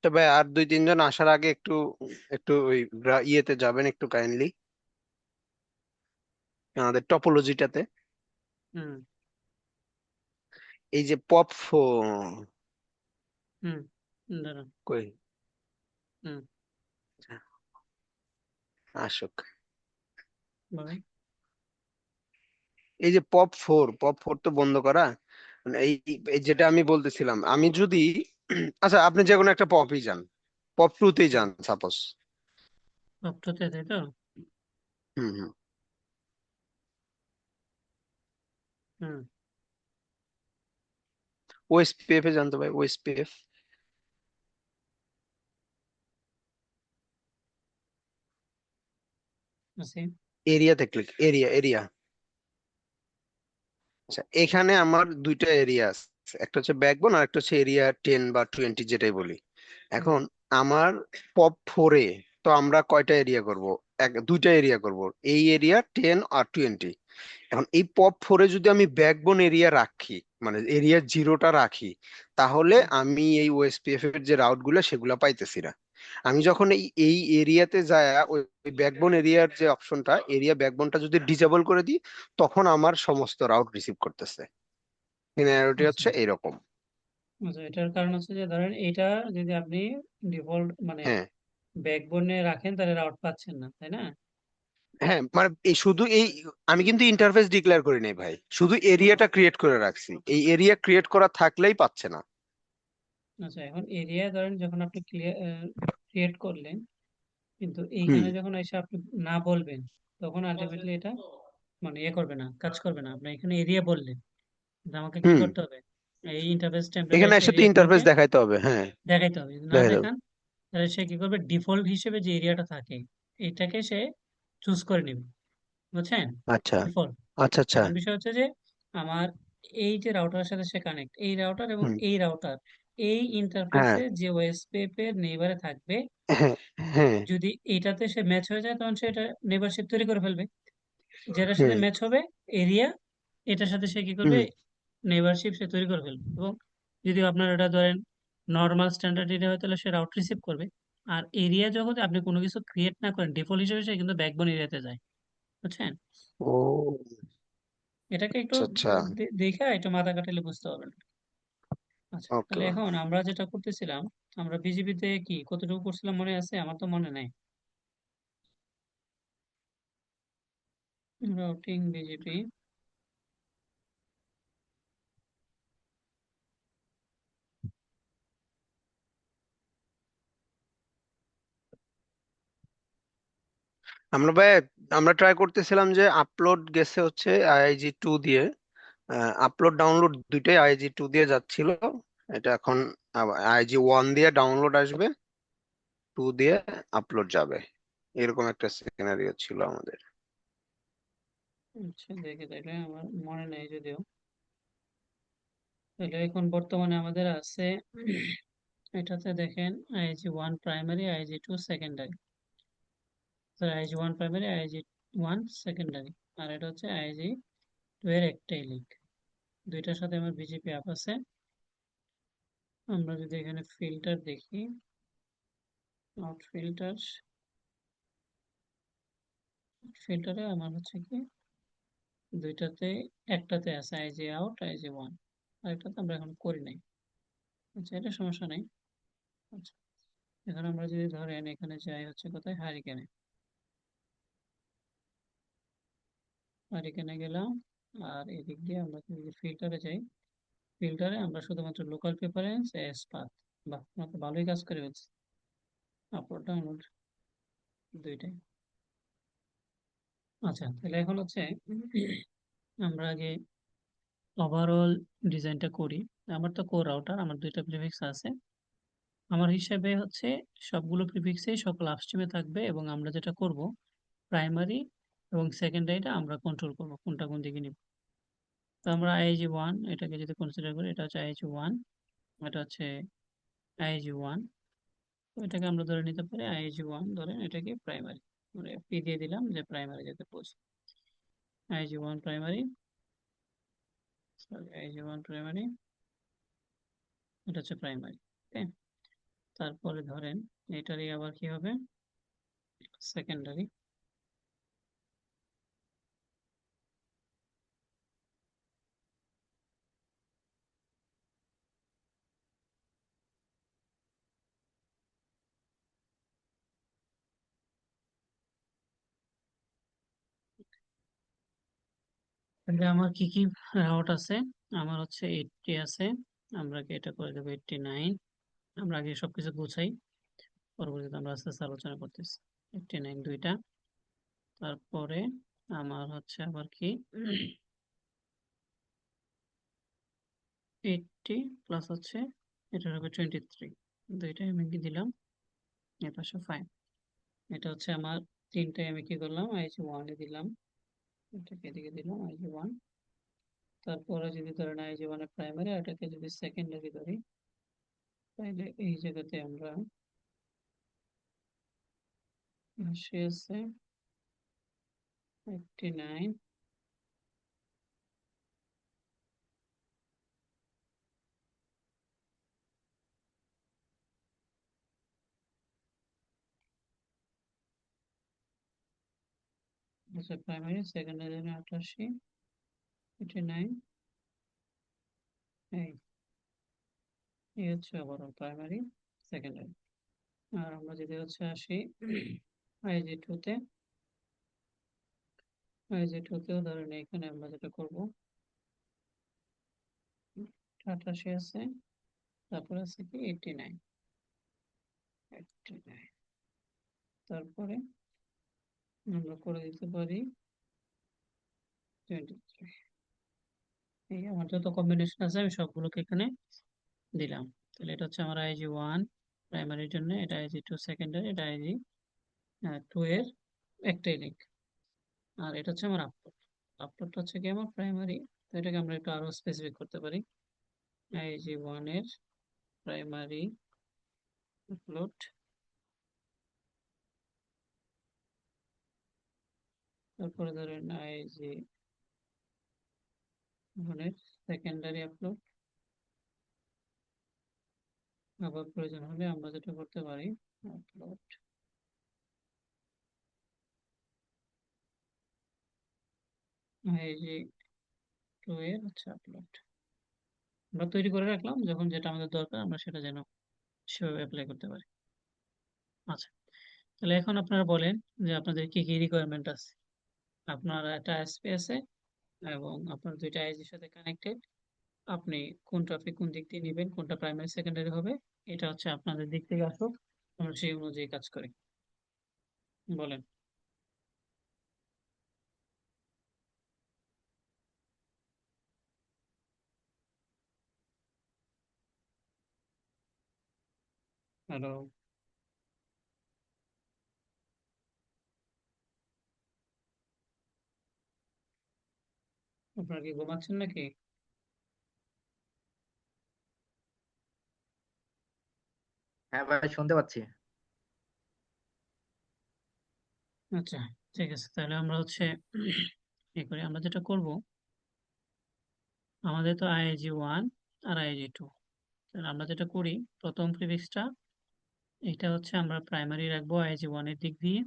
তবে আর দুই তিনজন আসার আগে একটু একটু ওই ইয়েতে যাবেন একটু কাইন্ডলি, আমাদের টপোলজিটাতে। হুম এই যে পপ হুম দাঁড়ান। কই হুম আসুক। বলেন। এই যে পপ ফোর তো বন্ধ করা, মানে এই যেটা আমি বলতেছিলাম, আমি যদি আচ্ছা আপনি যে কোনো একটা পপই যান, পপ টুতেই হুম যান সাপোজ। সবটাতে তাই তো। হুম হুম। হুম ওএসপিএফ এ জানতো ভাই, ওএসপিএফ আছে। এরিয়াতে ক্লিক, এরিয়া। আচ্ছা এখানে আমার দুইটা এরিয়া আছে, একটা হচ্ছে ব্যাকবোন আর একটা হচ্ছে এরিয়া 10 বা 20 যেটাই বলি। হুম এখন আমার পপ ফোরে তো আমরা কয়টা এরিয়া করব? দুইটা এরিয়া করব, এই এরিয়া 10 আর 20। এখন এই পপ ফোরে যদি আমি ব্যাকবোন এরিয়া রাখি, মানে এরিয়া জিরোটা রাখি, তাহলে হুম। আমি এই ওএসপিএফ এর যে রাউট গুলো সেগুলো পাইতেছি না। আমি যখন এই এই এরিয়াতে যায় ওই ব্যাকবোন এরিয়ার যে অপশনটা, এরিয়া ব্যাকবোনটা যদি ডিসেবল করে দিই, তখন আমার সমস্ত রাউট রিসিভ করতেছে। সিনারিওটি আচ্ছা হচ্ছে এইরকম। আচ্ছা, এটার কারণ হচ্ছে যে ধরেন এইটা যদি আপনি ডিফল্ট মানে হ্যাঁ ব্যাকবোনে রাখেন তাহলে রাউট পাচ্ছেন না, তাই না? হ্যাঁ, মানে এই শুধু এই, আমি কিন্তু ইন্টারফেস ডিক্লেয়ার করি নাই ভাই, শুধু হুম। এরিয়াটা ক্রিয়েট করে রাখছি, এই এরিয়া ক্রিয়েট করা থাকলেই পাচ্ছে না। আচ্ছা, এখন এরিয়া ধরেন যখন আপনি ক্রিয়েট করলেন, কিন্তু হুম এইখানে যখন এসে আপনি না বলবেন, তখন আলটিমেটলি এটা মানে ইয়ে করবে না, কাজ করবে না। আপনি এখানে এরিয়া বললেন, কিন্তু আমাকে কি হুম। করতে হবে? এই ইন্টারফেস টেমপ্লেটে এখানে এসে এসে তো এরিয়াগুলোকে ইন্টারফেস দেখাইতে হবে, হ্যাঁ দেখাইতে হবে। যদি না দেখাইতে হবে। দেখান, তাহলে সে কি করবে, ডিফল্ট হিসেবে যে এরিয়াটা থাকে এটাকে সে চুজ করে নেবে, বুঝছেন? আচ্ছা ডিফল্ট। আচ্ছা আচ্ছা। এখন বিষয় হচ্ছে যে আমার এই যে রাউটারের সাথে সে কানেক্ট, এই রাউটার এবং হুম। এই রাউটার এই হ্যাঁ ইন্টারফেসে যে ওএসপিএফ এর নেইবারে থাকবে, হ্যাঁ হ্যাঁ। যদি এইটাতে সে ম্যাচ হয়ে যায় তখন সে এটা নেইবারশিপ তৈরি করে ফেলবে। যেটার সাথে হুম ম্যাচ হবে এরিয়া, এটার সাথে সে কি করবে, হুম নেইবারশিপ সে তৈরি করে ফেলবে। এবং যদি আপনার এটা ধরেন নর্মাল স্ট্যান্ডার্ড এরিয়া হয় তাহলে সে রাউট রিসিভ করবে। আর এরিয়া যখন আপনি কোনো কিছু ক্রিয়েট না করেন, ডিফল্ট হিসেবে সে কিন্তু ব্যাকবোন এরিয়াতে যায়, বুঝছেন? ও এটাকে একটু আচ্ছা আচ্ছা। দেখে একটু মাথা কাটালে বুঝতে পারবেন। আচ্ছা, ওকে। তাহলে এখন আমরা যেটা করতেছিলাম, আমরা বিজিবিতে কি কতটুকু করছিলাম মনে আছে? আমার তো মনে নাই। Routing BGP. আমরা ভাই, আমরা ট্রাই করতেছিলাম যে আপলোড গেছে হচ্ছে আইআইজি 2 দিয়ে, আপলোড ডাউনলোড দুইটাই আইআইজি 2 দিয়ে যাচ্ছিল। এটা এখন আইআইজি 1 দিয়ে ডাউনলোড আসবে, 2 দিয়ে আপলোড যাবে, এরকম একটা সিনারিও ছিল আমাদের। আচ্ছা দেখে, তাহলে আমার মনে নেই যদিও। তাহলে এখন বর্তমানে আমাদের আছে এটাতে দেখেন I G 1 primary, I G 2 secondary. I G 1 primary, I G 1 secondary, আর এটা হচ্ছে আইজি 2 এর একটাই লিঙ্ক। দুইটার সাথে আমার বিজিপি অ্যাপ আছে। আমরা যদি এখানে ফিল্টার দেখি, আউট ফিল্টার, ফিল্টারে আমার হচ্ছে কি দুইটাতে, একটাতে আছে আইজি আউট, আইজি 1, আর একটাতে আমরা এখন করি নাই। আচ্ছা, এটা সমস্যা নাই। আচ্ছা, এখন আমরা যদি ধরেন এখানে যাই হচ্ছে কোথায়, হারিকেনে, হারিকেনে গেলাম। আর এদিক দিয়ে আমরা যদি ফিল্টারে যাই, ফিল্টারে আমরা শুধুমাত্র লোকাল প্রেফারেন্স, এস পাথ। বাহ, আমরা তো ভালোই কাজ করে ফেলছি। আপলোড ডাউনলোড দুইটাই। আচ্ছা, তাহলে এখন হচ্ছে আমরা আগে ওভারঅল ডিজাইনটা করি। আমার তো কোর রাউটার, আমার দুইটা প্রিফিক্স আছে। আমার হিসাবে হচ্ছে সবগুলো প্রিফিক্সেই সকল আপস্ট্রিমে থাকবে, এবং আমরা যেটা করব, প্রাইমারি এবং সেকেন্ডারিটা আমরা কন্ট্রোল করব কোনটা কোন দিকে নিব। তো আমরা আইজি 1 এটাকে যদি কনসিডার করি, এটা হচ্ছে আইজি 1, এটা হচ্ছে আইজি 1। তো এটাকে আমরা ধরে নিতে পারি আইজি 1, ধরেন এটাকে প্রাইমারি, আমরা পি দিয়ে দিলাম যে প্রাইমারি যাতে পৌঁছে। IG 1 primary, sorry IG 1 primary, এটা হচ্ছে প্রাইমারি। ওকে, তারপরে ধরেন এটারই আবার কি হবে, সেকেন্ডারি। তাহলে আমার কি কি রাউট আছে? আমার হচ্ছে 80 আছে, আমরা কি এটা করে দেবো 89। আমরা আগে সবকিছু গুছাই, পরবর্তীতে আমরা আস্তে আস্তে আলোচনা করতেছি। 89 দুইটা। তারপরে আমার হচ্ছে আবার কি 80 প্লাস হচ্ছে এটা হবে 23, দুইটাই আমি কি দিলাম এর পাশে 5। এটা হচ্ছে আমার তিনটাই আমি কি করলাম আইজি ওয়ানে দিলাম, এটাকে এদিকে দিলাম আইজি ওয়ান। তারপরে যদি ধরেন আইজি ওয়ানের প্রাইমারি, এটাকে যদি সেকেন্ডারি ধরি, তাহলে এই জায়গাতে আমরা আসে আছে 89, আচ্ছা প্রাইমারি সেকেন্ডারি 88, 89, এই এই হচ্ছে ওভারঅল প্রাইমারি সেকেন্ডারি। আর আমরা যদি হচ্ছে আসি আইজি টু তে, আইজি টু তেও ধরেন এখানে আমরা যেটা করব 88 আছে, তারপর আছে কি 89, 89। তারপরে আমরা করে দিতে পারি 23। এই আমার যত কম্বিনেশন আছে আমি সবগুলোকে এখানে দিলাম। তাহলে এটা হচ্ছে আমার আইজি ওয়ান প্রাইমারির জন্য, এটা আইজি টু সেকেন্ডারি, এটা আইজি টু এর একটাই লিঙ্ক। আর এটা হচ্ছে আমার আপলোড, আপলোডটা হচ্ছে কি আমার প্রাইমারি। তো এটাকে আমরা একটু আরো স্পেসিফিক করতে পারি, আইজি ওয়ান এর প্রাইমারি আপলোড, তারপরে ধরেন আইজি ওয়ান এর সেকেন্ডারি আপলোড। আবার প্রয়োজন হলে আমরা যেটা করতে পারি আপলোড আইজি টু এর হচ্ছে আপলোড। আমরা তৈরি করে রাখলাম, যখন যেটা আমাদের দরকার আমরা সেটা যেন সেভাবে অ্যাপ্লাই করতে পারি। আচ্ছা, তাহলে এখন আপনারা বলেন যে আপনাদের কি কি রিকোয়ারমেন্ট আছে। আপনার একটা এসপি আছে এবং আপনার দুইটা আইজির সাথে কানেক্টেড, আপনি কোন ট্রাফিক কোন দিক দিয়ে নেবেন, কোনটা প্রাইমারি সেকেন্ডারি হবে, এটা হচ্ছে আপনাদের দিক থেকে আসুক, আমরা সেই অনুযায়ী কাজ করি। বলেন। হ্যালো, আপনারা কি ঘুমাচ্ছেন নাকি? হ্যাঁ ভাই, শুনতে পাচ্ছি। আচ্ছা, ঠিক আছে, তাহলে আমরা হচ্ছে কি করি, আমরা যেটা করব, আমাদের তো আইজি ওয়ান আর আইজি টু, তাহলে আমরা যেটা করি প্রথম প্রিফিক্সটা, এটা হচ্ছে আমরা প্রাইমারি রাখবো আইজি ওয়ান এর দিক দিয়ে,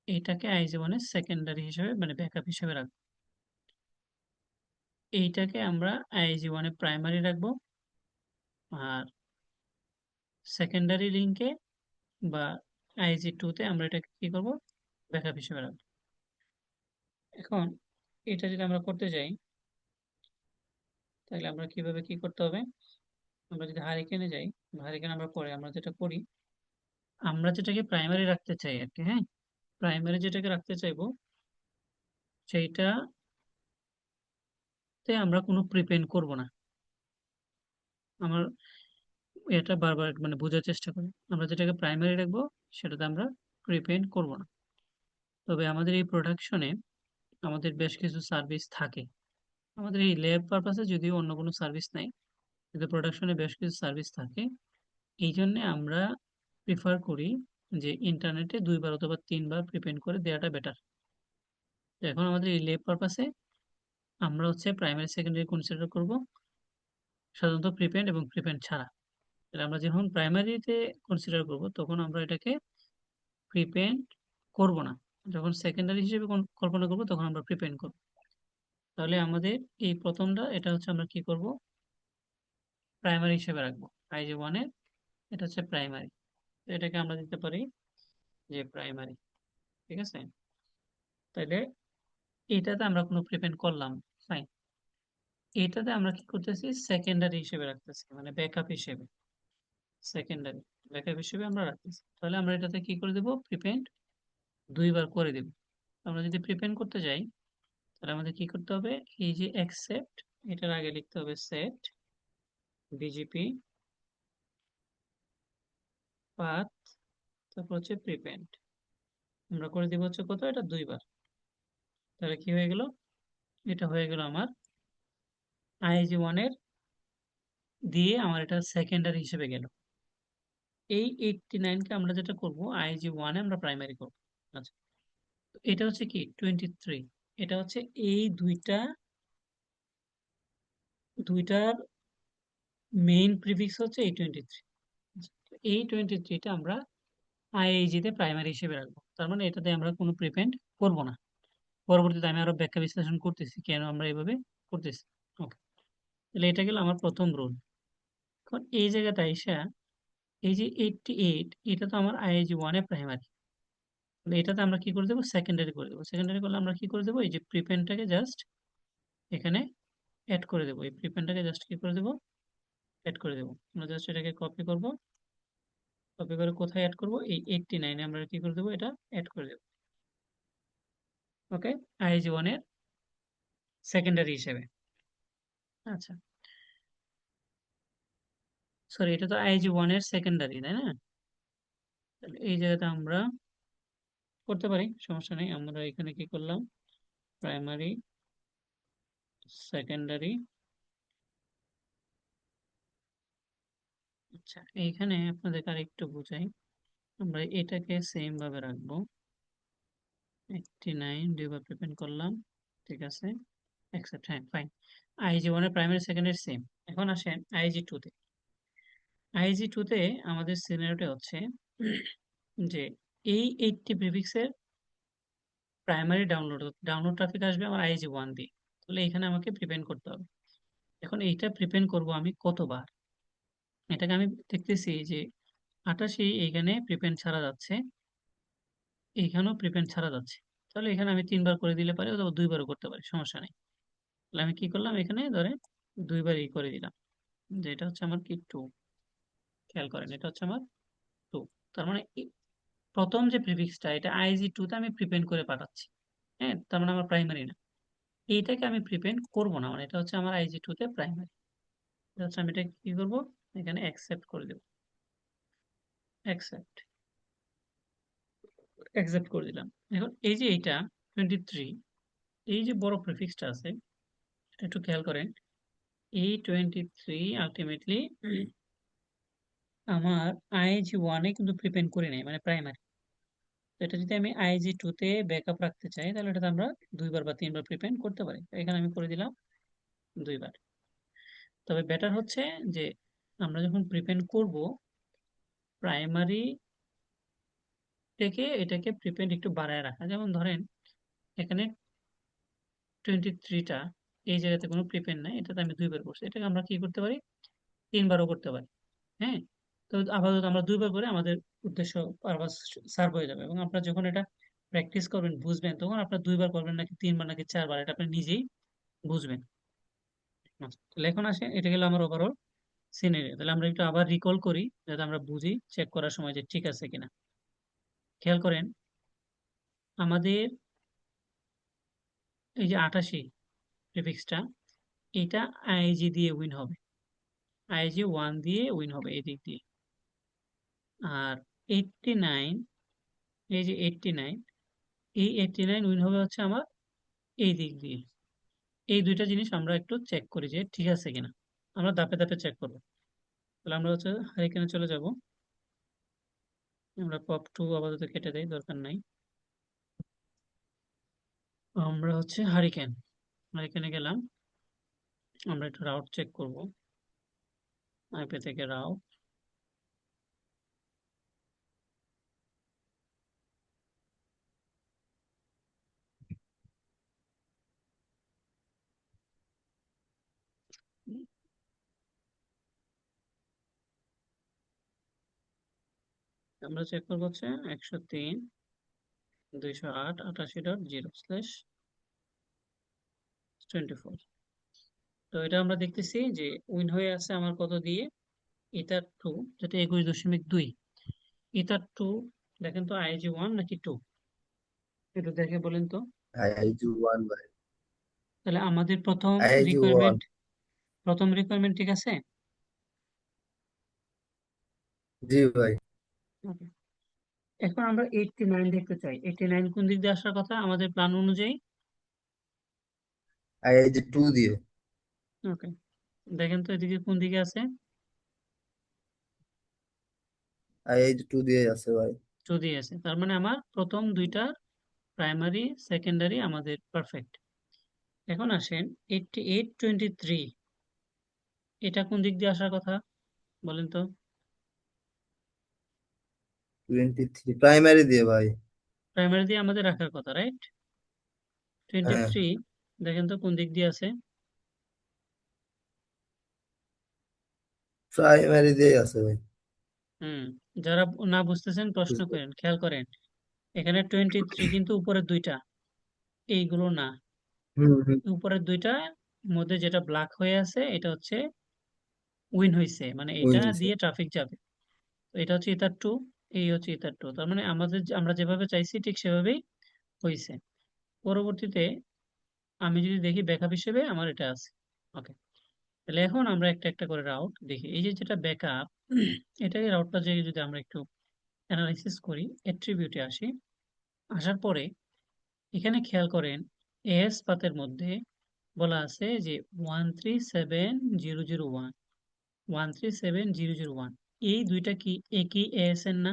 এইটাকে আইজি ওয়ান এর সেকেন্ডারি হিসেবে মানে ব্যাকআপ হিসেবে রাখবো, এইটাকে আমরা আইজি ওয়ান এর প্রাইমারি রাখবো, আর সেকেন্ডারি লিঙ্কে বা আইজি টু তে আমরা এটাকে কি করব, ব্যাকআপ হিসেবে রাখবো। এখন এটা যদি আমরা করতে যাই, তাহলে আমরা কিভাবে কি করতে হবে, আমরা যদি হারিকেনে যাই, হারিকেন আমরা পরে আমরা যেটা করি, আমরা যেটাকে প্রাইমারি রাখতে চাই আর কি, হ্যাঁ, প্রাইমারি যেটাকে রাখতে চাইবো সেইটাতে আমরা কোনো প্রিপেন্ড করব না। আমার এটা বারবার মানে বোঝার চেষ্টা করি, আমরা যেটাকে প্রাইমারি রাখবো সেটাতে আমরা প্রিপেন্ড করব না। তবে আমাদের এই প্রোডাকশনে আমাদের বেশ কিছু সার্ভিস থাকে, আমাদের এই ল্যাব পারপাসে যদিও অন্য কোনো সার্ভিস নাই, কিন্তু প্রোডাকশনে বেশ কিছু সার্ভিস থাকে। এই জন্য আমরা প্রিফার করি যে ইন্টারনেটে দুইবার অথবা তিনবার প্রিপেন্ড করে দেওয়াটা বেটার। এখন আমাদের এই ল্যাব পারপাসে আমরা হচ্ছে প্রাইমারি সেকেন্ডারি কনসিডার করব, সাধারণত প্রিপেন্ড এবং প্রিপেন্ড ছাড়া। তাহলে আমরা যখন প্রাইমারিতে কনসিডার করব তখন আমরা এটাকে প্রিপেন্ড করব না, যখন সেকেন্ডারি হিসেবে কল্পনা করব তখন আমরা প্রিপেন্ড করব। তাহলে আমাদের এই প্রথমটা এটা হচ্ছে আমরা কি করব, প্রাইমারি হিসেবে রাখবো। আইজি ওয়ানের এটা হচ্ছে প্রাইমারি, এটাকে আমরা দিতে পারি যে প্রাইমারি। ঠিক আছে, তাহলে এটাতে আমরা কোনো প্রিপেন্ড করলাম, ফাইন। এটাতে আমরা কি করতেছি, সেকেন্ডারি হিসেবে রাখতেছি, মানে ব্যাকআপ হিসেবে, সেকেন্ডারি ব্যাকআপ হিসেবে আমরা রাখতেছি। তাহলে আমরা এটাতে কি করে দেব, প্রিপেন্ড দুইবার করে দেব। আমরা যদি প্রিপেন্ড করতে যাই তাহলে আমাদের কি করতে হবে, এই যে অ্যাকসেপ্ট, এটার আগে লিখতে হবে সেট বিজিপি পাথ, তারপর হচ্ছে প্রিপেন্ড। আমরা করে দিব হচ্ছে কত, এটা দুইবার। তাহলে কি হয়ে গেল, এটা হয়ে গেল আমার আইজি ওয়ানের দিয়ে আমার এটা সেকেন্ডারি হিসেবে গেল। এই 89 কে আমরা যেটা করব আইজি ওয়ানে আমরা প্রাইমারি করব। আচ্ছা, তো এটা হচ্ছে কি 23, এটা হচ্ছে এই দুইটার মেইন প্রিফিক্স হচ্ছে এই 23। এই 23টা আমরা আইএইজি তে প্রাইমারি হিসেবে রাখবো, তার মানে এটাতে আমরা কোনো প্রিপেন্ড করব না। পরবর্তীতে আমি আরো ব্যাখ্যা বিশ্লেষণ করতেছি কেন আমরা এইভাবে করতেছি। ওকে, তাহলে এটা গেল আমার প্রথম রুল। এখন এই জায়গাটা এসে এই যে 88, এটা তো আমার আইএইজি ওয়ানে প্রাইমারি, তাহলে এটাতে আমরা কি করে দেবো, সেকেন্ডারি করে দেবো। সেকেন্ডারি করলে আমরা কি করে দেবো, এই যে প্রিপেন্ডটাকে জাস্ট এখানে অ্যাড করে দেবো, এই প্রিপেন্ডটাকে জাস্ট কি করে দেবো, অ্যাড করে দেবো। আমরা জাস্ট এটাকে কপি করব, কপি করে কোথায় অ্যাড করব, এই 89-এ আমরা কি করে দেবো, এটা অ্যাড করে দেবো। ওকে, আইএইচজি ওয়ানের সেকেন্ডারি হিসেবে। আচ্ছা, সরি, এটা তো আইএইচজি ওয়ানের সেকেন্ডারি, তাই না? তাহলে এই জায়গাতে আমরা করতে পারি, সমস্যা নেই। আমরা এখানে কি করলাম, প্রাইমারি সেকেন্ডারি। আচ্ছা, এইখানে আপনাদের আর একটু বুঝাই, আমরা এটাকে সেম ভাবে রাখবো। 89 দুইবার প্রিপেন্ড করলাম, ঠিক আছে, অ্যাকসেপ্ট, হ্যাঁ ফাইন। আইজি ওয়ানের প্রাইমারি সেকেন্ডারি সেম। এখন আসেন আইজি টু তে। আইজি টু তে আমাদের সিনারিওটা হচ্ছে যে এই 80 প্রিফিক্সের প্রাইমারি ডাউনলোড ট্রাফিক আসবে আমার আইজি ওয়ান দিয়ে, তাহলে এখানে আমাকে প্রিপেন্ড করতে হবে। এখন এইটা প্রিপেন্ড করব আমি কতবার, এটাকে আমি দেখতেছি যে 88 এইখানে প্রিপেন্ড ছাড়া যাচ্ছে, এইখানেও প্রিপেন্ড ছাড়া যাচ্ছে। তাহলে এখানে আমি তিনবার করে দিলে পারি অথবা দুইবারও করতে পারি, সমস্যা নেই। তাহলে আমি কি করলাম, এখানে ধরে দুইবারই করে দিলাম, যে এটা হচ্ছে আমার কি টু, খেয়াল করেন এটা হচ্ছে আমার টু। তার মানে প্রথম যে প্রিফিক্সটা এটা আইজি টু তে আমি প্রিপেন্ড করে পাঠাচ্ছি, হ্যাঁ, তার মানে আমার প্রাইমারি না। এইটাকে আমি প্রিপেন্ড করব না, মানে এটা হচ্ছে আমার আইজি টু তে প্রাইমারি। হচ্ছে আমি এটা কি করব, এখানে অ্যাকসেপ্ট করে দেব, অ্যাকসেপ্ট, অ্যাকসেপ্ট করে দিলাম। এখন এই যে এইটা 23, এই যে বড় প্রিফিক্সটা আছে, এটা একটু খেয়াল করেন। এই 23 আলটিমেটলি আমার আইজি ওয়ানে কিন্তু প্রিপেন্ড করে নাই, মানে প্রাইমারি। তো এটা যদি আমি আইজি টু তে ব্যাকআপ রাখতে চাই তাহলে এটাতে আমরা দুইবার বা তিনবার প্রিপেন্ড করতে পারি। তো এখানে আমি করে দিলাম দুইবার। তবে বেটার হচ্ছে যে আমরা যখন প্রিপেন্ড করব প্রাইমারি থেকে এটাকে প্রিপেন্ড একটু বাড়ায় রাখা, যেমন ধরেন এখানে 23টা এই জায়গাতে কোনো প্রিপেন্ড নাই, এটাতে আমি দুইবার করছি, এটাকে আমরা কি করতে পারি, তিনবারও করতে পারি। হ্যাঁ, তো আপাতত আমরা দুইবার করে আমাদের উদ্দেশ্য পারপাস সার্ভ হয়ে যাবে, এবং আপনারা যখন এটা প্র্যাকটিস করবেন বুঝবেন তখন আপনার দুইবার করবেন নাকি তিনবার নাকি চারবার, এটা আপনি নিজেই বুঝবেন। আচ্ছা, তাহলে এখন আসে, এটা গেল আমার ওভারঅল সিনারিও। তাহলে আমরা একটু আবার রিকল করি যাতে আমরা বুঝি চেক করার সময় যে ঠিক আছে কিনা। খেয়াল করেন আমাদের এই যে 88 প্রিফিক্সটা, এটা আইজি দিয়ে উইন হবে, আইজি ওয়ান দিয়ে উইন হবে এই দিক দিয়ে। আর 89, এই যে 89, এই 89 উইন হবে হচ্ছে আমার এই দিক দিয়ে। এই দুইটা জিনিস আমরা একটু চেক করি যে ঠিক আছে কিনা, আমরা ধাপে ধাপে চেক করবো। তাহলে আমরা হচ্ছে হারিকেনে চলে যাব, আমরা পপ টু আপাতত কেটে দেই, দরকার নাই। আমরা হচ্ছে হারিকেনে গেলাম, আমরা একটু রাউট চেক করব, আইপি থেকে রাউট। আমরা চেক করবো হচ্ছে 103.208.80.0/24। তো এটা আমরা দেখতেছি যে উইন হয়ে আছে আমার কত দিয়ে, ইথার 2, যেটা 21.2। ইথার 2, দেখেন তো আইজি 1 নাকি 2, একটু দেখে বলেন তো। আইআইজি ওয়ান ভাই। তাহলে আমাদের প্রথম আইআইজি ওয়ান। রিকোয়ারমেন্ট, ঠিক আছে। জি ভাই। Okay. এখন আমরা 89 দেখতে চাই। 89 কোন দিক দিয়ে আসার কথা আমাদের প্ল্যান অনুযায়ী? আইআইজি টু দিয়ে। ওকে, দেখেন তো এদিকে কোন দিকে আছে? আইআইজি টু দিয়ে আছে ভাই। 2 দিয়ে আছে। তার মানে আমার প্রথম দুইটা প্রাইমারি সেকেন্ডারি আমাদের পারফেক্ট। এখন আসেন 88.23, এটা কোন দিক দিয়ে আসার কথা বলেন তো। 23 প্রাইমারি দিয়ে ভাই। প্রাইমারি দিয়ে আমাদের রাখার কথা, রাইট? হ্যাঁ 23, দেখেন তো কোন দিক দিয়ে আছে। প্রাইমারি দিয়ে আছে ভাই। হুম, যারা না বুঝতেছেন প্রশ্ন বুঝতে- করেন, খেয়াল করেন। এখানে 23 কিন্তু উপরের দুইটা, এইগুলো না। হুম হুম। উপরের দুইটা মধ্যে যেটা ব্ল্যাক হয়ে আছে এটা হচ্ছে উইন হইছে, মানে এটা বুঝেছি। দিয়ে ট্রাফিক যাবে। তো এটা হচ্ছে ইথার 2, এই হচ্ছে ইথার 2। তার মানে আমাদের আমরা যেভাবে চাইছি ঠিক সেভাবেই হইছে। পরবর্তীতে আমি যদি দেখি ব্যাকআপ হিসেবে আমার এটা আছে। ওকে, তাহলে এখন আমরা একটা একটা করে রাউট দেখি। এই যে যেটা ব্যাকআপ, এটাকে রাউটটা যদি আমরা একটু অ্যানালাইসিস করি, অ্যাট্রিবিউটে আসি, আসার পরে এখানে খেয়াল করেন এস পাথের মধ্যে বলা আছে যে 137001, 137001, এই দুইটা কি একই এএসএন না?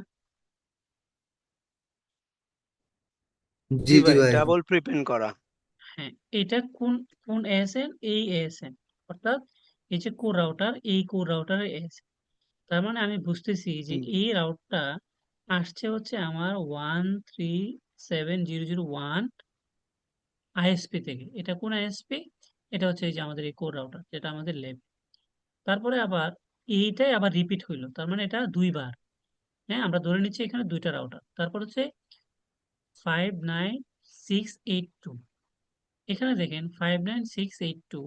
জি জি জি ভাই, ভাই। ডাবল প্রিপেন্ড করা। হ্যাঁ, এটা কোন কোন এএসএন? এই এএসএন, অর্থাৎ এই যে কোর রাউটার, এই কোর রাউটারের এএসএন। তার মানে আমি বুঝতেছি যে হুম এই রাউটটা আসছে হচ্ছে আমার 137001 আইএসপি থেকে। এটা কোন আইএসপি? এটা হচ্ছে এই যে আমাদের এই কোর রাউটার, যেটা আমাদের ল্যাব। তারপরে আবার এইটাই আবার রিপিট হইলো, তার মানে এটা দুইবার। হ্যাঁ, আমরা ধরে নিচ্ছি এখানে দুইটা রাউটার। তারপর হচ্ছে 59682, এখানে দেখেন 59682,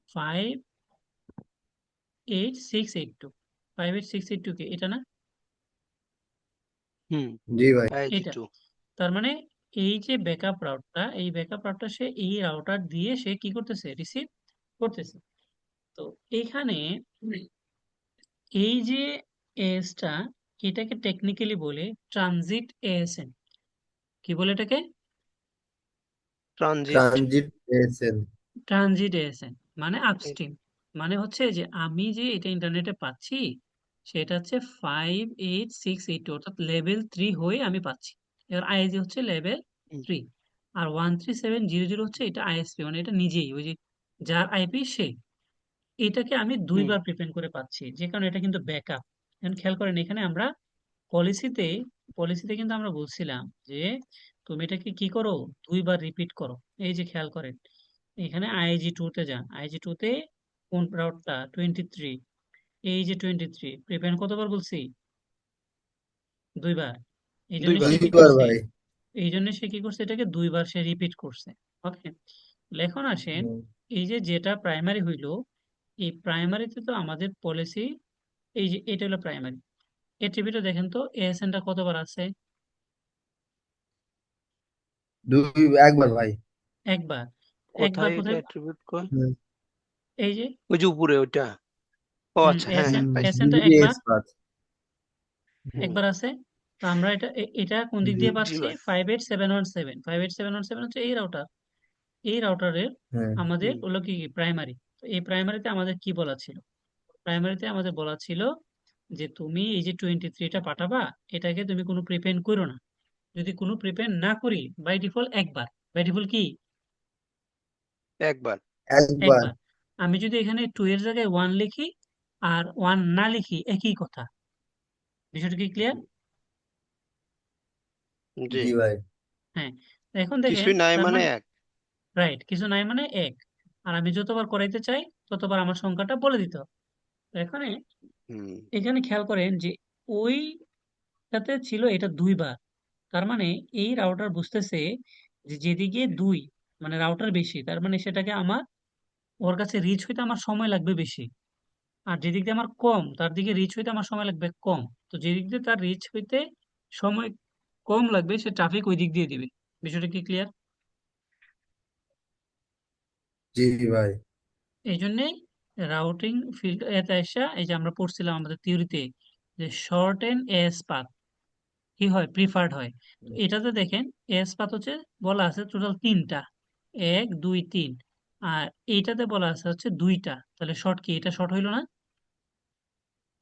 58682, 58682 কে এটা না? হুম। জি ভাই। আইজি এটা। টু। তার মানে এই যে ব্যাকআপ রাউটটা, এই ব্যাকআপ রাউটটা সে এই রাউটার দিয়ে সে কি করতেছে? রিসিভ করতেছে। তো এখানে এই যে এসটা, এটাকে টেকনিক্যালি বলে ট্রানজিট এএসএন। কি বলে এটাকে? Transit. Transit SN. Transit ASN মানে আপস্ট্রিম। মানে হচ্ছে যে আমি যে এটা ইন্টারনেটে পাচ্ছি সেটা হচ্ছে 58682, অর্থাৎ লেভেল 3 হয়ে আমি পাচ্ছি। এবার আইএসজি হচ্ছে লেভেল 3, আর 13700 হচ্ছে এটা আইএসপি, মানে এটা নিজেই ওই যে যার আইপি সে, এটাকে আমি হুম দুইবার প্রিপেন্ড করে পাচ্ছি, যে কারণে এটা কিন্তু ব্যাকআপ। এখন খেয়াল করেন এখানে আমরা পলিসিতে পলিসিতে কিন্তু আমরা বলছিলাম যে তুমি এটাকে কি করো, দুইবার রিপিট করো। এই যে খেয়াল করেন এখানে আইজি টু তে যান, আইজি টু তে কোন রাউটটা 23, এই যে 23 প্রিপেন্ড কতবার বলছি? দুইবার। এই জন্য দুইবার। সে কি দুইবার করছে, ভাই। এই জন্য সে কি করছে, এটাকে দুইবার সে রিপিট করছে। ওকে, এখন আসেন হুম। এই যে যেটা প্রাইমারি হইলো, এই প্রাইমারিতে তো আমাদের পলিসি, এই যে এটা হলো প্রাইমারি। এই টিভিটা দেখেন তো এএসএন টা কতবার আছে? একবার ভাই। একবার। একবার কোথায় এটা কোথায়? অ্যাট্রিবিউট কর? হুম এই যে ওই যে উপরে ওইটা। ও আচ্ছা, হ্যাঁ এএসএন, হ্যাঁ পাইছি। এএসএন টা একবার, পাঁচ। হুম একবার আছে। তো আমরা এটা কোন দিক জি। দিয়ে জি পাচ্ছি? ভাই। 58717, 58717 হচ্ছে এই রাউটার, এই রাউটারের হ্যাঁ আমাদের হুম হলো কি প্রাইমারি। তো এই প্রাইমারিতে আমাদের কি বলা ছিল? প্রাইমারিতে আমাদের বলা ছিল যে তুমি এই যে 23টা পাঠাবা, এটাকে তুমি কোনো প্রিপেন্ড করো না। যদি কোনো প্রিপেন্ড না করি, বাই ডিফল্ট একবার, বাই ডিফল্ট কি একবার। একবার। একবার। আমি যদি এখানে 2 এর জায়গায় 1 লিখি আর 1 না লিখি, একই কথা। বিষয়টা কি ক্লিয়ার? জি। জি ভাই। হ্যাঁ, তো এখন দেখেন কিছুই নাই তার মানে মানে এক। রাইট, কিছু নাই মানে এক। আর আমি যতবার করাইতে চাই ততবার আমার সংখ্যাটা বলে দিতে হবে। তো এখানে হুম এখানে খেয়াল করেন যে ওই একটাতে ছিল এটা 2 বার। তার মানে এই রাউটার বুঝতেছে যে যেদিকে 2 মানে রাউটার বেশি, তার মানে সেটাকে আমার ওর কাছে রিচ হইতে আমার সময় লাগবে বেশি। আর যেদিক দিয়ে আমার কম তার দিকে রিচ হইতে আমার সময় লাগবে কম। তো যেদিক দিয়ে তার রিচ হইতে সময় কম লাগবে সে ট্রাফিক ওই দিক দিয়ে দিবে। বিষয়টা কি ক্লিয়ার? জি ভাই। এই জন্যেই রাউটিং ফিল্ড এতে আসা, এই যে আমরা পড়ছিলাম আমাদের থিওরিতে যে শর্ট এন্ড এস পাথ কি হয়, প্রিফার্ড হয়। তো এটাতে দেখেন এস পাথ হচ্ছে বলা আছে টোটাল 3টা, 1 2 3। আর এইটাতে বলা আছে হচ্ছে 2টা, তাহলে শর্ট কি, এটা শর্ট হইলো না?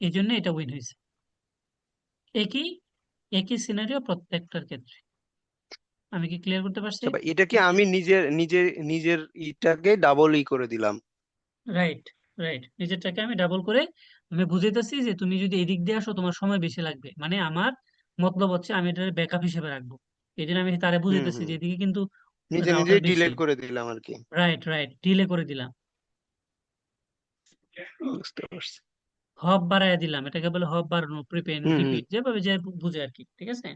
এই জন্য এটা উইন হয়েছে। একই একই সিনারিও প্রত্যেকটার ক্ষেত্রে। আমি কি ক্লিয়ার করতে পারছি? আচ্ছা ভাই, এটা কি আমি নিজের নিজের নিজের ইটাকে ডাবল করে দিলাম? রাইট, রাইট, নিজেরটাকে আমি ডাবল করে আমি বুঝাইতেছি যে তুমি যদি এদিক দিয়ে আসো তোমার সময় বেশি লাগবে, মানে আমার মতলব হচ্ছে আমি এটা ব্যাকআপ হিসেবে রাখবো। এই জন্য আমি তারে হুম বুঝাইতেছি হুম, যে এদিকে কিন্তু নিজে রাউটার নিজেই বেশি। ডিলেট করে দিলাম আর কি। রাইট, রাইট, ডিলে করে দিলাম, বুঝতে পারছি। হপ বাড়ায় দিলাম, এটাকে বলে হপ বাড়ানো, প্রিপেন্ড হুম হুম। রিপিট, যেভাবে যে বুঝে আর কি। ঠিক আছে,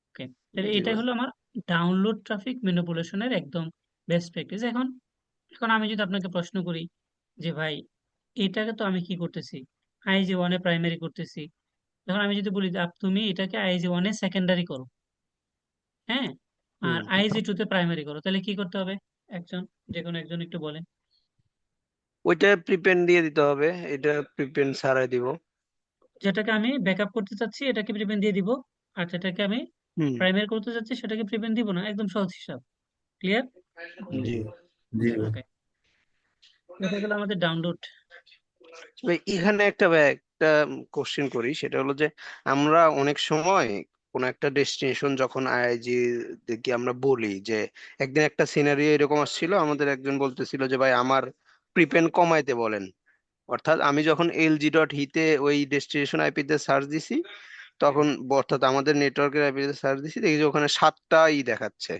ওকে। তাহলে জি এটাই ভাই। হলো আমার ডাউনলোড ট্রাফিক ম্যানিপুলেশনের একদম বেস্ট প্র্যাকটিস। এখন এখন আমি যদি আপনাকে প্রশ্ন করি যে ভাই এটাকে তো আমি কি করতেছি, আইজি 1 এ প্রাইমারি করতেছি। এখন আমি যদি বলি যে তুমি এটাকে আইজি 1 এ সেকেন্ডারি করো, হ্যাঁ, আর হুম, আইজি 2 তে প্রাইমারি করো, তাহলে কি করতে হবে? একজন, যে কোনো একজন একটু বলেন। ওইটা প্রিপেন্ড দিয়ে দিতে হবে, এটা প্রিপেন্ড ছাড়াই দিব। যেটাকে আমি ব্যাকআপ করতে চাচ্ছি এটাকে প্রিপেন্ড দিয়ে দিব, আর যেটাকে আমি হুম। প্রাইমারি করতে চাচ্ছি সেটাকে প্রিপেন্ড দিব না। একদম সহজ হিসাব। ক্লিয়ার? জি জি ভাই। ওকে, এটা গেল আমাদের ডাউনলোড। ভাই এখানে একটা কোশ্চেন করি, সেটা হলো যে আমরা অনেক সময় কোন একটা ডেস্টিনেশন যখন আইআইজি দেখি আমরা বলি যে, একদিন একটা সিনারিও এরকম আসছিল, আমাদের একজন বলতেছিল যে ভাই আমার প্রিপেন কমাইতে বলেন। অর্থাৎ আমি যখন LG.হি তে ওই ডেস্টিনেশন আইপিতে সার্চ দিছি, তখন অর্থাৎ আমাদের নেটওয়ার্কের আইপিতে সার্চ দিছি, দেখি যে ওখানে 7টা দেখাচ্ছে,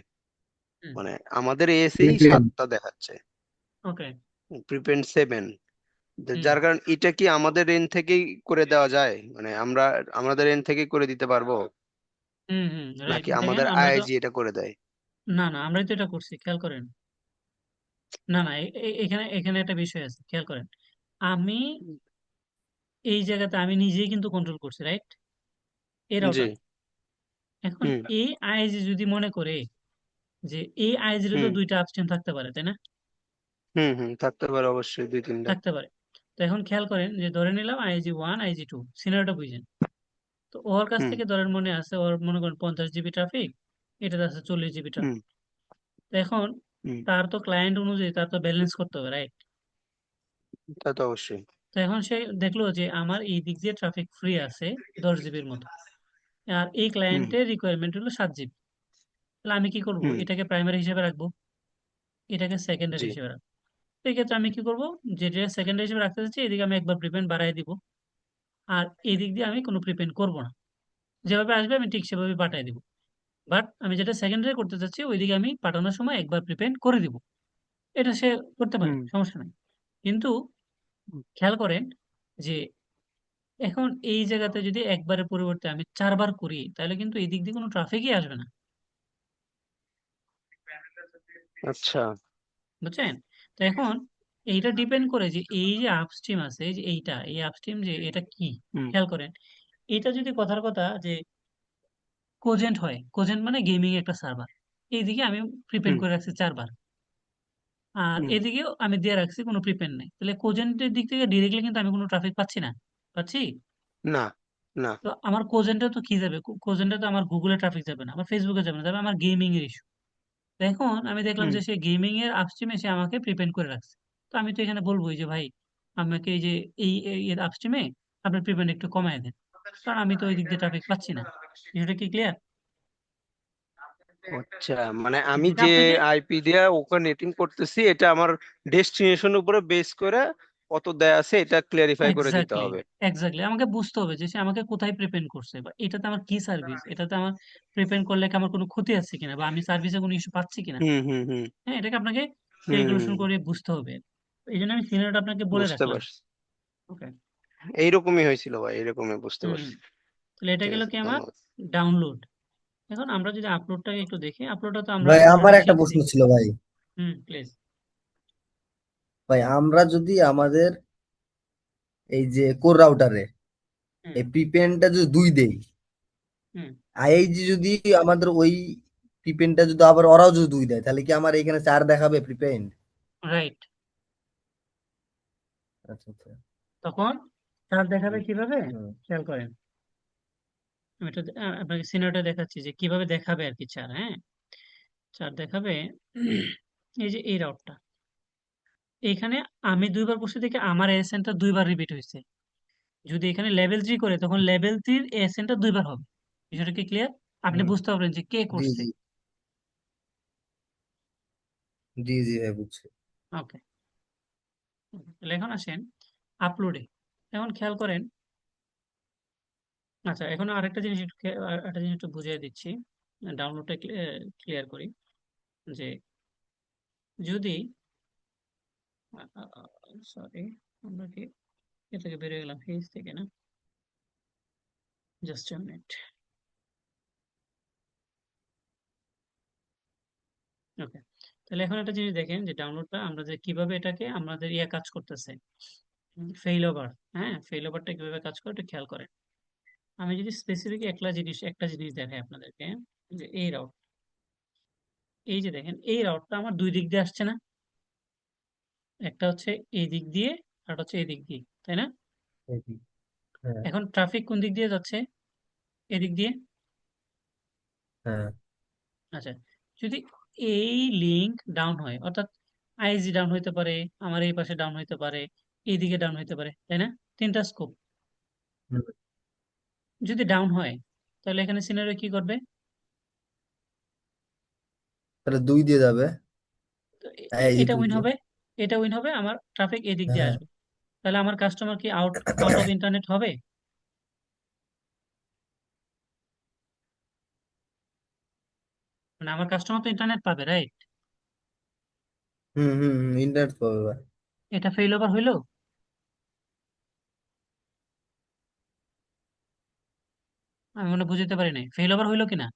হুম, মানে আমাদের এসেই VPN 7টা দেখাচ্ছে, ওকে, প্রিপেন 7। হুম, যার কারণ এটা কি আমাদের এন্ড থেকেই করে দেওয়া যায়, মানে আমরা আমাদের এন্ড থেকেই করে দিতে পারবো, হুম, হুম, রাইট। নাকি দেখেন আমাদের আমরা তো, আইআইজি এটা করে দেয়? না না আমরাই তো এটা করছি, খেয়াল করেন। না না এখানে এখানে একটা বিষয় আছে, খেয়াল করেন। আমি এই জায়গাতে আমি নিজেই কিন্তু কন্ট্রোল করছি, রাইট, এই জি। রাউটার। এখন হুম এই আইজি যদি মনে করে যে এই আইজির তো হুম 2টা আপস্ট্রিম থাকতে পারে, তাই না? হুম হুম, থাকতে পারে অবশ্যই 2 3টা। থাকতে পারে। তো এখন খেয়াল করেন যে ধরে নিলাম আইজি 1 আইজি 2, সিনারিওটা বুঝেন। তো ওর কাছ হুম থেকে ধরেন মনে আছে, ওর মনে করেন 50 জিবি ট্রাফিক, এটাতে আছে 40 জিবি হুম ট্রাফিক। তো এখন হুম, তার তো ক্লায়েন্ট অনুযায়ী তার তো ব্যালেন্স করতে হবে, রাইট? তা তো অবশ্যই। তো এখন সে দেখলো যে আমার এই দিক দিয়ে ট্রাফিক ফ্রি আছে 10 জিবির মতো, আর এই হুম ক্লায়েন্টের রিকোয়ারমেন্ট হলো 7 জিবি। তাহলে আমি কি করব, হুম। এটাকে প্রাইমারি হিসেবে রাখবো, এটাকে সেকেন্ডারি জি। হিসেবে রাখবো। তো এই ক্ষেত্রে আমি কি করব, যেটা সেকেন্ডারি হিসেবে রাখতে চাচ্ছি এদিকে আমি একবার প্রিপেন্ড বাড়াই দিব, আর এই দিক দিয়ে আমি কোনো প্রিপেন্ড করব না। যেভাবে আসবে আমি ঠিক সেভাবে পাঠিয়ে দিব। বাট আমি যেটা সেকেন্ডারি করতে চাচ্ছি ওইদিকে আমি পাঠানোর সময় একবার প্রিপেন্ড করে দিব। এটা সে করতে পারে, হুম সমস্যা নাই। কিন্তু হুম। খেয়াল করেন যে এখন এই জায়গাতে যদি একবারের পরিবর্তে আমি 4 বার করি তাহলে কিন্তু এই দিক দিয়ে কোনো ট্রাফিকই আসবে না। আচ্ছা। বুঝছেন? তো এখন এইটা ডিপেন্ড করে যে এই যে আপস্ট্রিম আছে, এই যে এইটা, এই আপস্ট্রিম যে এটা কি, হুম খেয়াল করেন। এটা যদি কথার কথা যে কোজেন্ট হয়, কোজেন্ট মানে গেমিং একটা সার্ভার, এইদিকে আমি প্রিপেন্ড হুম করে রাখছি 4 বার, আর হুম। এদিকেও আমি দিয়ে রাখছি কোনো প্রিপেন্ড নাই, তাহলে কোজেন্টের দিক থেকে ডিরেক্টলি কিন্তু আমি কোনো ট্রাফিক পাচ্ছি না। পাচ্ছি? না না। তো আমার কোজেন্টে তো কি যাবে, কোজেন্টে তো আমার গুগলে ট্রাফিক যাবে না, আমার ফেসবুকে যাবে না, যাবে আমার গেমিং এর ইস্যু। তো এখন আমি দেখলাম হুম যে সে গেমিং এর আপস্ট্রিমে সে আমাকে প্রিপেন্ড করে রাখছে। তো আমি তো এখানে বলবোই যে ভাই আমাকে এই যে এর আপস্ট্রিমে আপনার প্রিপেন্ড একটু কমায় দেন, কারণ আমি তো ওই দিক দিয়ে ট্রাফিক পাচ্ছি না। বিষয়টা কি ক্লিয়ার? আচ্ছা, মানে আমি এটা যে আপনাকে আইপি দিয়ে ওকে নেটিং করতেছি, এটা আমার ডেস্টিনেশন উপরে বেস করে কত দেয়া আছে এটা ক্লিয়ারিফাই করে দিতে এক্স্যাক্টলি, হবে। এক্স্যাক্টলি আমাকে বুঝতে হবে যে সে আমাকে কোথায় প্রিপেন্ড করছে, বা এটাতে আমার কি সার্ভিস, এটাতে আমার প্রিপেন্ড করলে কি আমার কোনো ক্ষতি আছে কিনা, বা আমি সার্ভিসে কোনো ইস্যু পাচ্ছি কিনা। হুম হুম হুম হ্যাঁ, এটাকে আপনাকে হুম। ক্যালকুলেশন করে বুঝতে হবে। এই জন্য আমি সিনারিওটা আপনাকে বলে বুঝতে রাখলাম। পারছি। ওকে। এইরকমই হয়েছিল ভাই, এরকমই বুঝতে হুম। পারছি। তাহলে এটা ঠিক গেল আছে, কি আমার ধন্যবাদ। ডাউনলোড। এখন আমরা যদি আপলোডটাকে একটু দেখি, আপলোডটা তো আমরা ভাই আমার অলরেডি একটা শিখছি। প্রশ্ন ছিল ভাই। প্লিজ। ভাই আমরা যদি আমাদের এই যে কোর রাউটারে হুম এই পিপেনটা যদি 2 দেই, হুম আইআইজি যদি আমাদের ওই প্রিপেনটা যদি আবার ওরাও যদি 2 দেয়, তাহলে কি আমার এখানে 4 দেখাবে প্রিপেন? রাইট। আচ্ছা আচ্ছা। তখন চার দেখাবে হুম, কিভাবে, হুম, খেয়াল করেন। আমি এটা আপনাকে সিনারিওটা দেখাচ্ছি যে কিভাবে দেখাবে আর কি চার। হ্যাঁ, চার দেখাবে এই যে এই রাউটটা, এইখানে আমি দুইবার বসে থেকে আমার এসএনটা দুইবার রিপিট হয়েছে। যদি এখানে লেভেল 3 করে তখন লেভেল 3 এসএনটা দুইবার হবে। বিষয়টা কি ক্লিয়ার? আপনি হুম। বুঝতে পারবেন যে কে জি করছে। জি, জি জি ভাই বুঝছি। ওকে, তাহলে এখন আসেন আপলোডে। এখন খেয়াল করেন। আচ্ছা, এখন আরেকটা জিনিস একটা জিনিস একটু বুঝিয়ে দিচ্ছি। ডাউনলোডটা ক্লিয়ার করি যে যদি সরি, আমরা কি এ থেকে বেরিয়ে গেলাম, ফেজ থেকে না, জাস্ট আ মিনিট। ওকে, তাহলে এখন একটা জিনিস দেখেন যে ডাউনলোডটা আমরা যে কিভাবে এটাকে আমাদের কাজ করতেছে, ফেইল ওভার। হ্যাঁ, ফেইল ওভারটা কিভাবে কাজ করে একটু খেয়াল করেন। আমি যদি স্পেসিফিক একটা জিনিস দেখাই আপনাদেরকে, যে এই রাউট, এই যে দেখেন এই রাউটটা আমার দুই দিক দিয়ে আসছে না, একটা হচ্ছে এই দিক দিয়ে আর একটা হচ্ছে এই দিক দিয়ে, তাই না? হ্যাঁ এখন ট্রাফিক কোন দিক দিয়ে যাচ্ছে? এদিক দিয়ে। হ্যাঁ। আচ্ছা, যদি এই লিংক ডাউন হয়, অর্থাৎ আইজি ডাউন হইতে পারে, আমার এই পাশে ডাউন হইতে পারে, এইদিকে ডাউন হইতে পারে, তাই না? তিনটা স্কোপ। হুম। যদি ডাউন হয় তাহলে এখানে সিনারিও কি করবে? তাহলে 2 দিয়ে যাবে। তো আইআইজি এটা 2 উইন দিয়ে। হবে, এটা উইন হবে, আমার ট্রাফিক এদিক দিয়ে হ্যাঁ। আসবে। তাহলে আমার কাস্টমার কি আউট আউট অফ ইন্টারনেট হবে? মানে আমার কাস্টমার তো ইন্টারনেট পাবে, রাইট? হুম হুম হুম, ইন্টারনেট পাবে ভাই। এটা ফেল ওভার হইলো? আমি মনে হয় বুঝতে পারি নাই, ফেল ওভার হইলো কিনা?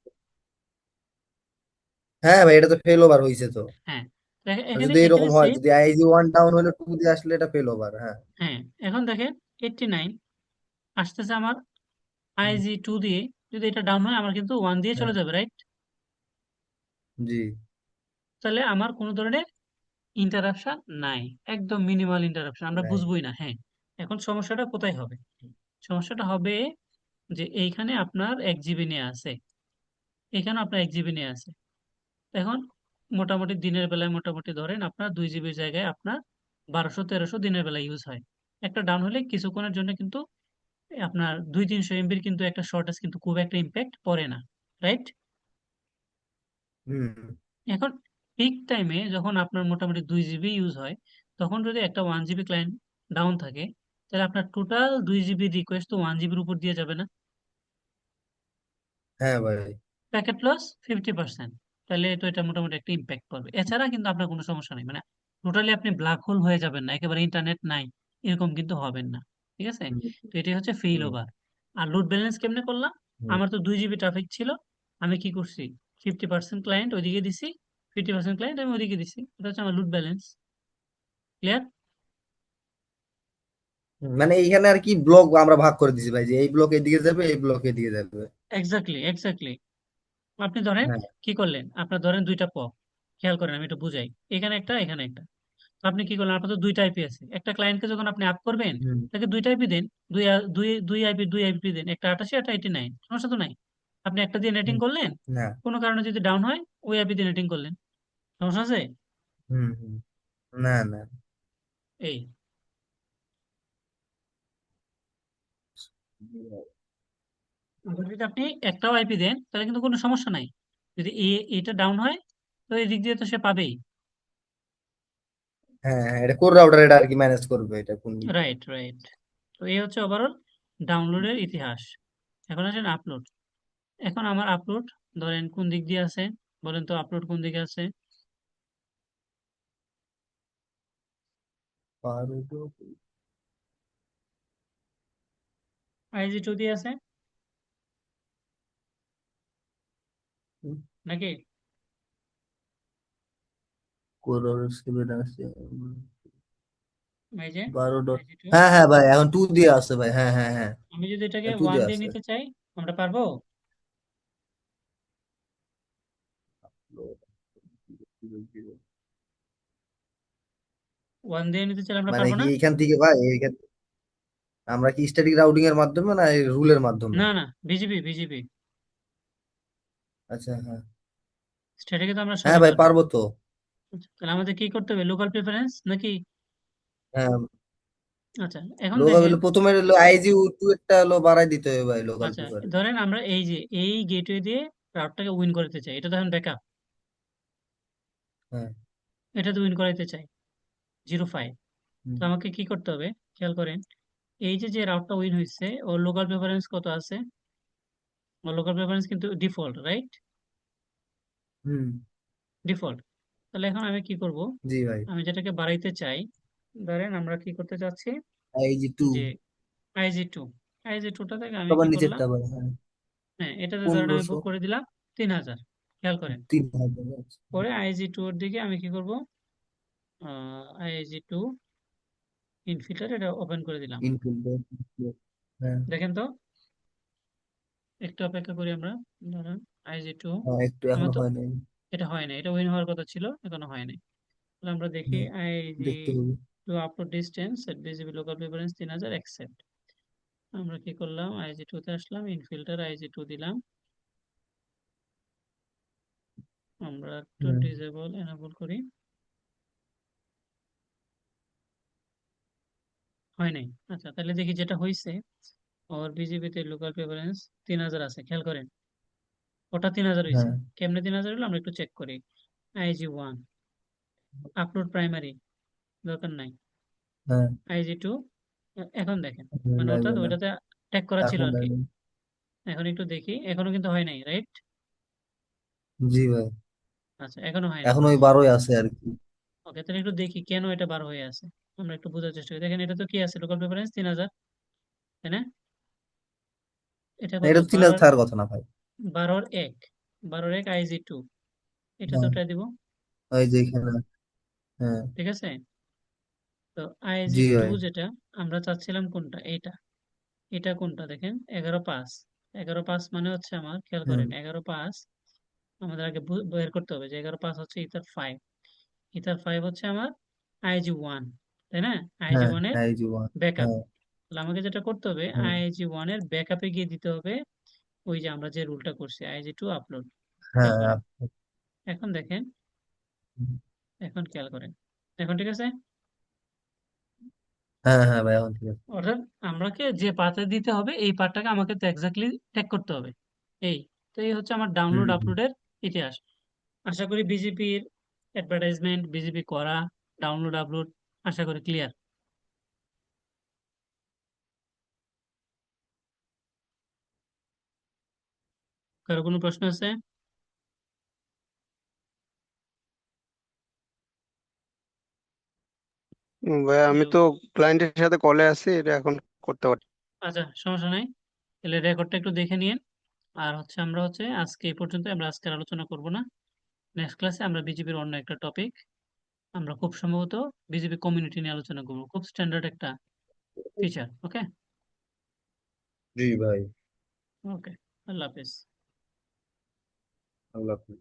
হ্যাঁ ভাই, এটা তো ফেল ওভার হয়েছে তো। হ্যাঁ, তো আর এখানে যদি এখানে এরকম হয়, সেম। যদি আইআইজি 1 ডাউন হলে 2 দিয়ে আসলে এটা ফেল ওভার। হ্যাঁ। হ্যাঁ, এখন দেখেন 89 আসতেছে আমার হুম, আইজি 2 দিয়ে। যদি এটা ডাউন হয় আমার কিন্তু 1 দিয়ে হ্যাঁ। চলে যাবে, রাইট? জি। তাহলে আমার কোনো ধরনের ইন্টারাপশন নাই, একদম মিনিমাল ইন্টারাপশন, আমরা নাই। বুঝবোই না। হ্যাঁ, এখন সমস্যাটা কোথায় হবে? সমস্যাটা হবে যে এইখানে আপনার 1 জিবি নিয়ে আছে, এখানে আপনার 1 জিবি নিয়ে আছে। এখন মোটামুটি দিনের বেলায় মোটামুটি ধরেন আপনার 2 জিবির জায়গায় আপনার 1200-1300 দিনের বেলায় ইউজ হয়। একটা ডাউন হলে কিছুক্ষণের জন্য কিন্তু আপনার 200-300 এমবির কিন্তু একটা শর্টেজ কিন্তু খুব একটা ইম্প্যাক্ট পড়ে না, রাইট? হুম। এখন পিক টাইমে যখন আপনার মোটামুটি 2 জিবি ইউজ হয়, তখন যদি একটা 1 জিবি ক্লায়েন্ট ডাউন থাকে, তাহলে আপনার টোটাল 2 জিবি রিকোয়েস্ট তো 1 জিবির উপর দিয়ে যাবে না? হ্যাঁ ভাই। Packet loss 50%। তাহলে তো এটা মোটামুটি একটা ইম্প্যাক্ট পড়বে। এছাড়া কিন্তু আপনার কোনো সমস্যা নেই, মানে টোটালি আপনি ব্ল্যাক হোল হয়ে যাবেন না, একেবারে ইন্টারনেট নাই এরকম কিন্তু হবেন না। ঠিক আছে? হুম, তো এটাই হচ্ছে ফেইল হুম, ওভার। আর লোড ব্যালেন্স কেমনে করলাম? হুম। আমার তো 2 জিবি ট্রাফিক ছিল, আমি কি করছি, 50% ক্লায়েন্ট ওইদিকে দিছি, 50% ক্লায়েন্ট আমি ওইদিকে দিছি, এটা হচ্ছে আমার লোড ব্যালেন্স। ক্লিয়ার? মানে এইখানে আর কি ব্লক আমরা ভাগ করে দিছি ভাই, যে এই ব্লক এদিকে যাবে, এই ব্লক এদিকে যাবে। Exactly, exactly. আপনি ধরেন হ্যাঁ। কি করলেন, আপনার ধরেন দুইটা খেয়াল করেন, আমি একটু বুঝাই। এখানে একটা, এখানে একটা। তো আপনি কি করলেন, আপনার তো দুইটা আইপি আছে, একটা ক্লায়েন্টকে যখন আপনি আপ করবেন, হুম। তাকে দুইটা আইপি দেন, দুই আইপি দেন, একটা 88 একটা 89, সমস্যা তো নাই। আপনি একটা দিয়ে নেটিং হুম, করলেন, না। কোনো কারণে যদি ডাউন হয় ওই আইপি দিয়ে নেটিং করলেন, সমস্যা আছে? হুম হুম। না না। এই, আবার যদি আপনি একটাও আইপি দেন তাহলে কিন্তু কোনো সমস্যা নাই। যদি এটা ডাউন হয় তো এই দিক দিয়ে তো সে পাবেই। হ্যাঁ হ্যাঁ, এটা কোর রাউটার এটা আর কি ম্যানেজ করবে এটা কোন দিক দিয়ে। Right, right. তো এই হচ্ছে ওভারঅল ডাউনলোডের ইতিহাস। এখন আসেন আপলোড। এখন আমার আপলোড ধরেন কোন দিক দিয়ে আছে, বলেন তো আপলোড কোন দিকে আছে? আইজি টু দিয়ে আছে। নাকি? কোরর সেভেন আছে, এই যে 12 ডট। IG2, হ্যাঁ হ্যাঁ ভাই, এখন 2 দিয়ে আছে ভাই, হ্যাঁ হ্যাঁ হ্যাঁ, আমি যদি এটাকে 2 ওয়ান দিয়ে দিয়ে আছে। নিতে চাই আমরা পারবো? ওয়ান দিয়ে নিতে চাইলে আমরা মানে পারবো কি না? এইখান থেকে ভাই, আমরা কি স্ট্যাটিক রাউটিং এর মাধ্যমে না এই রুলের মাধ্যমে? না না, বিজিবি আচ্ছা হ্যাঁ। স্ট্যাটিকে তো আমরা হ্যাঁ সবাই ভাই পারবো। পারবো তো। আচ্ছা, তাহলে আমাদের কি করতে হবে, লোকাল প্রেফারেন্স নাকি? হ্যাঁ, আচ্ছা এখন লোকাল দেখেন। প্রথমে হলো আইজি টু একটা হলো বাড়াই দিতে হবে ভাই, লোকাল আচ্ছা প্রিফারে। ধরেন আমরা এই যে এই গেটওয়ে দিয়ে রাউটটাকে উইন করতে চাই, এটা ধরেন ব্যাকআপ, হ্যাঁ। এটা তো উইন করাইতে চাই 05। তো হুম। আমাকে কি করতে হবে, খেয়াল করেন, এই যে যে রাউটটা উইন হয়েছে ওর লোকাল প্রেফারেন্স কত আছে? ওর লোকাল প্রেফারেন্স কিন্তু ডিফল্ট, রাইট? হুম। ডিফল্ট। তাহলে এখন আমি কি করব, জি ভাই। আমি যেটাকে বাড়াইতে চাই, ধরেন আমরা কি করতে চাচ্ছি আইজি টু। যে IG2, IG2টা থেকে আমি সবার কি করলাম, নিচেরটা ভাই, হ্যাঁ। হ্যাঁ এটাতে ধরেন আমি 1500। বুক করে দিলাম 3000। খেয়াল করেন, 3000 আছে। পরে IG2 এর দিকে আমি কি করব, IG2 ইনফিল্টার এটা ওপেন করে দিলাম। ইনফিল্ড। হ্যাঁ দেখেন তো, একটু অপেক্ষা করি আমরা। ধরেন IG2, হ্যাঁ, একটু আমার এখনো তো হয় নাই। এটা হয় না, এটা উইন হওয়ার কথা ছিল, এখনো হয় নাই। তাহলে আমরা দেখি হ্যাঁ, দেখতে হবে। IG2 আপলোড ডিস্টেন্স এট বিজিবি লোকাল প্রেফারেন্স 3000 অ্যাকসেপ্ট। আমরা কি করলাম, IG2 তে আসলাম, ইনফিল্টার IG2 দিলাম, আমরা একটু হ্যাঁ ডিসেবল এনেবল করি, হয় নাই। আচ্ছা তাহলে দেখি যেটা হয়েছে, ওর বিজিবিতে লোকাল প্রেফারেন্স 3000 আছে, খেয়াল করেন ওটা 3000 হয়েছে। হ্যাঁ কেমনে 3000 হলো আমরা একটু চেক করি। IG1 আপলোড প্রাইমারি দরকার নাই, হ্যাঁ IG2 এখন দেখেন, হ্যাঁ, মানে অর্থাৎ লাগবে না। ওইটাতে ট্যাগ করা ছিল এখন আর কি। লাগবে। এখন একটু দেখি, এখনো কিন্তু হয় নাই, রাইট? জি ভাই, আচ্ছা এখনো হয় নাই। এখন ওই 12 আছে আর কি। ওকে, তাহলে একটু দেখি কেন এটা বার হয়ে আছে, আমরা একটু বোঝার চেষ্টা করি। দেখেন এটা তো কি আছে, লোকাল প্রেফারেন্স 3000, তাই না? এটা না, কত, এটা তো 3000 থাকার কথা না ভাই। 12 এর 1, 12 এর 1 IG2, এটা তো হ্যাঁ, ওটাই দিব, ওই যে এখানে। হ্যাঁ। ঠিক আছে? তো জি IG2 ভাই। যেটা আমরা চাচ্ছিলাম কোনটা, এইটা, এটা কোনটা দেখেন, 11.5। 11.5 মানে হচ্ছে আমার, খেয়াল হুম। করেন 11.5, আমাদের আগে বের করতে হবে যে 11.5 হচ্ছে ইথার 5। ইথার 5 হচ্ছে আমার IG1, তাই না? আইজি হ্যাঁ ওয়ান এর আইজি ওয়ান। ব্যাকআপ। হ্যাঁ তাহলে আমাকে যেটা করতে হবে, হ্যাঁ IG1 এর ব্যাকআপে গিয়ে দিতে হবে ওই যে আমরা যে রুলটা করছি IG2 আপলোড। খেয়াল হ্যাঁ করেন, এখন দেখেন, এখন খেয়াল করেন, এখন ঠিক আছে? হ্যাঁ হ্যাঁ ভাই, এখন ঠিক আছে। অর্থাৎ আমাকে যে পাথে দিতে হবে এই পার্টটাকে আমাকে তো এক্স্যাক্টলি ট্যাগ করতে হবে। এই, তো এই হচ্ছে আমার হুম ডাউনলোড হুম। আপলোডের ইতিহাস। আশা করি বিজেপির অ্যাডভার্টাইজমেন্ট, বিজেপি করা, ডাউনলোড আপলোড, আশা করি ক্লিয়ার। কারো কোনো প্রশ্ন আছে? ভাই আমি হ্যালো। তো ক্লায়েন্টের সাথে কলে আছি, এটা এখন করতে পারি। আচ্ছা সমস্যা নাই, তাহলে রেকর্ডটা একটু দেখে নিন। আর হচ্ছে আমরা হচ্ছে আজকে এই পর্যন্ত, আমরা আজকে আর আলোচনা করব না। নেক্সট ক্লাসে আমরা বিজেপির অন্য একটা টপিক, আমরা খুব সম্ভবত বিজেপি কমিউনিটি নিয়ে আলোচনা করবো, খুব স্ট্যান্ডার্ড একটা ফিচার। ওকে। জি ভাই। ওকে, আল্লাহ হাফেজ। আল্লাহ হাফেজ।